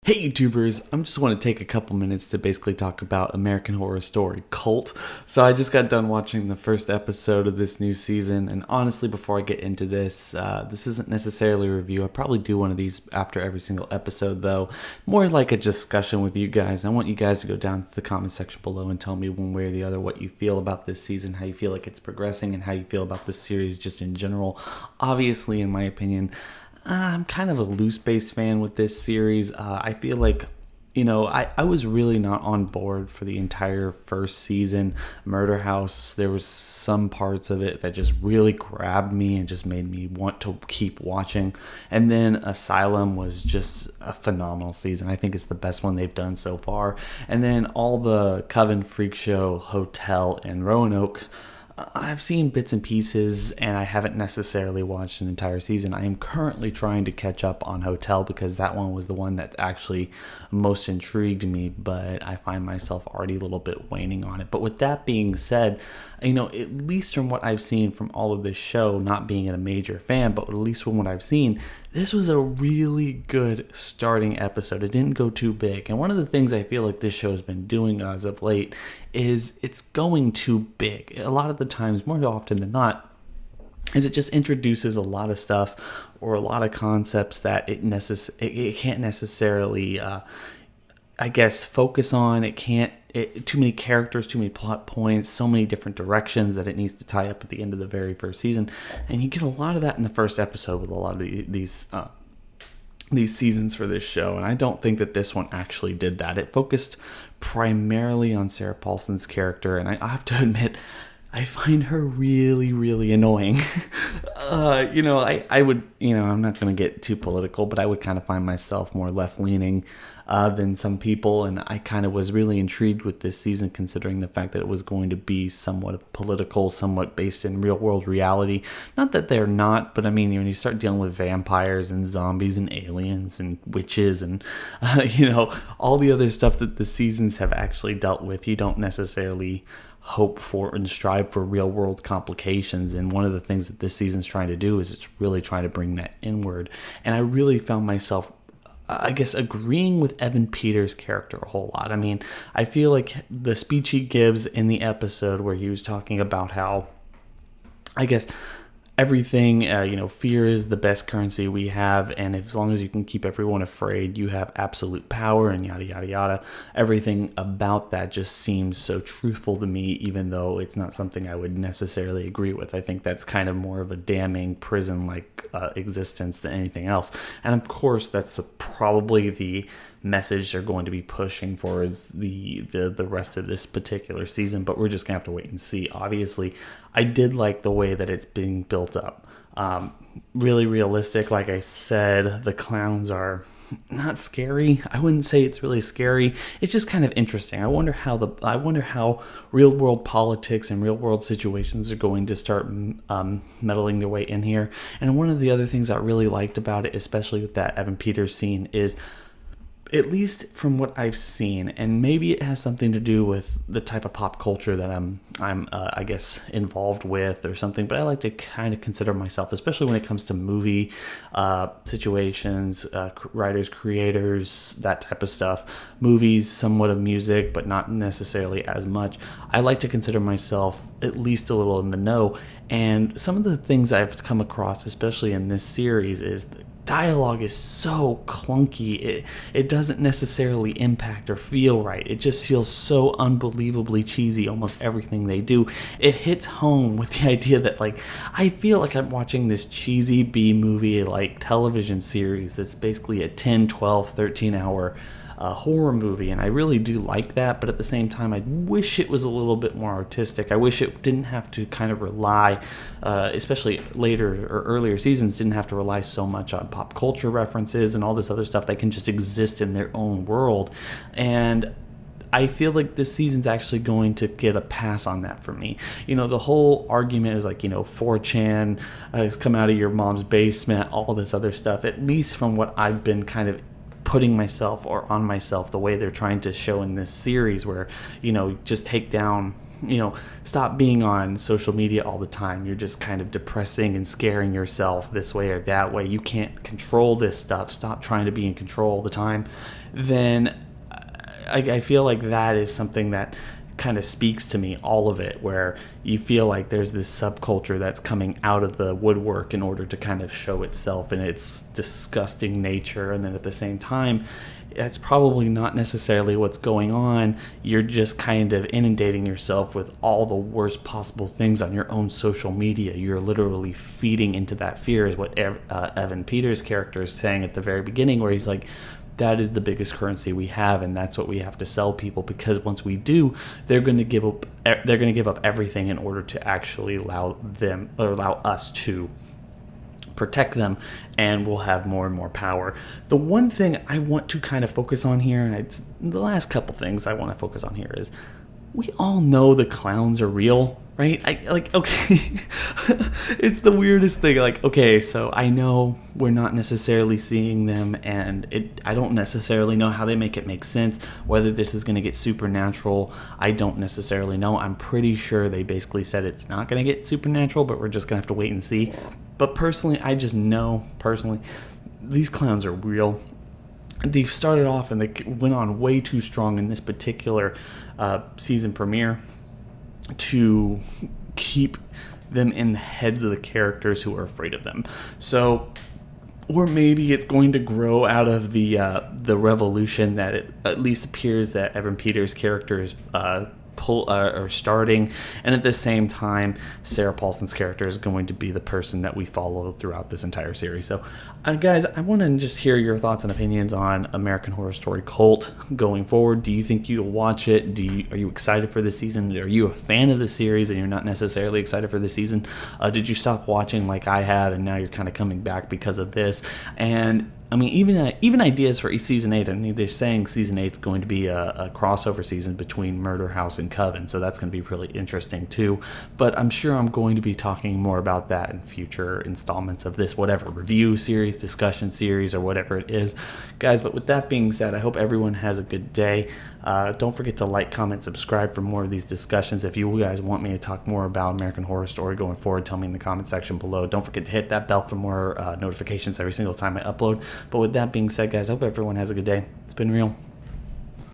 Hey YouTubers, I just want to take a couple minutes to basically talk about American Horror Story Cult. So I just got done watching the first episode of this new season, and honestly, before I get into this isn't necessarily a review. I probably do one of these after every single episode though, more like a discussion with you guys. I want you guys to go down to the comment section below and tell me one way or the other what you feel about this season, how you feel like it's progressing, and how you feel about this series just in general. Obviously, in my opinion, I'm kind of a loose base fan with this series. I feel like, I was really not on board for the entire first season. Murder House, there was some parts of it that just really grabbed me and just made me want to keep watching. And then Asylum was just a phenomenal season. I think it's the best one they've done so far. And then all the Coven, Freak Show, Hotel, and Roanoke, I've seen bits and pieces, and I haven't necessarily watched an entire season. I am currently trying to catch up on Hotel because that one was the one that actually most intrigued me, but I find myself already a little bit waning on it. But with that being said, at least from what I've seen from all of this show, not being a major fan, but at least from what I've seen, this was a really good starting episode. It didn't go too big. And one of the things I feel like this show has been doing as of late is it's going too big. A lot of the times, more often than not, is it just introduces a lot of stuff or a lot of concepts that it can't necessarily, focus on. Too many characters, too many plot points, so many different directions that it needs to tie up at the end of the very first season. And you get a lot of that in the first episode with a lot of these seasons for this show, and I don't think that this one actually did that. It focused primarily on Sarah Paulson's character, and I have to admit, I find her really, really annoying. I would, I'm not going to get too political, but I would kind of find myself more left-leaning than some people, and I kind of was really intrigued with this season considering the fact that it was going to be somewhat political, somewhat based in real-world reality. Not that they're not, but I mean, when you start dealing with vampires and zombies and aliens and witches and, all the other stuff that the seasons have actually dealt with, you don't necessarily hope for and strive for real world complications. And one of the things that this season's trying to do is it's really trying to bring that inward. And I really found myself, agreeing with Evan Peters' character a whole lot. I mean, I feel like the speech he gives in the episode where he was talking about how, everything, fear is the best currency we have, and as long as you can keep everyone afraid, you have absolute power, and yada, yada, yada. Everything about that just seems so truthful to me, even though it's not something I would necessarily agree with. I think that's kind of more of a damning prison-like existence than anything else. And of course, that's probably the message they're going to be pushing for is the rest of this particular season, but we're just gonna have to wait and see. Obviously, I did like the way that it's being built up. Really realistic. Like I said, the clowns are not scary. I wouldn't say it's really scary. It's just kind of interesting. I wonder how real world politics and real world situations are going to start meddling their way in here. And one of the other things I really liked about it, especially with that Evan Peters scene, is, at least from what I've seen, and maybe it has something to do with the type of pop culture that I'm involved with or something, but I like to kind of consider myself, especially when it comes to movie situations, writers, creators, that type of stuff, movies, somewhat of music, but not necessarily as much. I like to consider myself at least a little in the know, and some of the things I've come across, especially in this series, is the dialogue is so clunky. It doesn't necessarily impact or feel right. It just feels so unbelievably cheesy, almost everything they do. It hits home with the idea that, I feel like I'm watching this cheesy B-movie, television series that's basically a 10, 12, 13-hour horror movie, and I really do like that, but at the same time, I wish it was a little bit more artistic. I wish it didn't have to kind of rely, especially later or earlier seasons, didn't have to rely so much on pop culture references and all this other stuff that can just exist in their own world. And I feel like this season's actually going to get a pass on that for me. The whole argument is 4chan has come out of your mom's basement, all this other stuff, at least from what I've been kind of putting myself or on myself, the way they're trying to show in this series, where just take down stop being on social media all the time. You're just kind of depressing and scaring yourself this way or that way. You can't control this stuff. Stop trying to be in control all the time. Then I feel like that is something that kind of speaks to me, all of it, where you feel like there's this subculture that's coming out of the woodwork in order to kind of show itself in its disgusting nature. And then at the same time, that's probably not necessarily what's going on. You're just kind of inundating yourself with all the worst possible things on your own social media. You're literally feeding into that fear, is what Evan Peters' character is saying at the very beginning, where he's like, that is the biggest currency we have, and that's what we have to sell people, because once we do, they're going to give up everything in order to actually allow us to protect them, and we'll have more and more power. The one thing I want to kind of focus on here, and it's the last couple things I want to focus on here, is we all know the clowns are real, right? Okay, it's the weirdest thing. Like, okay, so I know we're not necessarily seeing them, and I don't necessarily know how they make it make sense. Whether this is going to get supernatural, I don't necessarily know. I'm pretty sure they basically said it's not going to get supernatural, but we're just going to have to wait and see. But personally, I just know, these clowns are real. They started off and they went on way too strong in this particular season premiere to keep them in the heads of the characters who are afraid of them. So, or maybe it's going to grow out of the revolution that it at least appears that Evan Peters' character is starting, and at the same time, Sarah Paulson's character is going to be the person that we follow throughout this entire series. So, guys, I want to just hear your thoughts and opinions on American Horror Story Cult going forward. Do you think you'll watch it? Are you excited for this season? Are you a fan of the series and you're not necessarily excited for the season? Did you stop watching like I have, and now you're kind of coming back because of this? And I mean, even ideas for season 8. I mean, they're saying season 8 is going to be a crossover season between Murder House and Coven, so that's going to be really interesting too. But I'm sure I'm going to be talking more about that in future installments of this, whatever, review series, discussion series, or whatever it is. Guys, but with that being said, I hope everyone has a good day. Don't forget to like, comment, subscribe for more of these discussions. If you guys want me to talk more about American Horror Story going forward, tell me in the comment section below. Don't forget to hit that bell for more notifications every single time I upload. But with that being said, guys, I hope everyone has a good day. It's been real.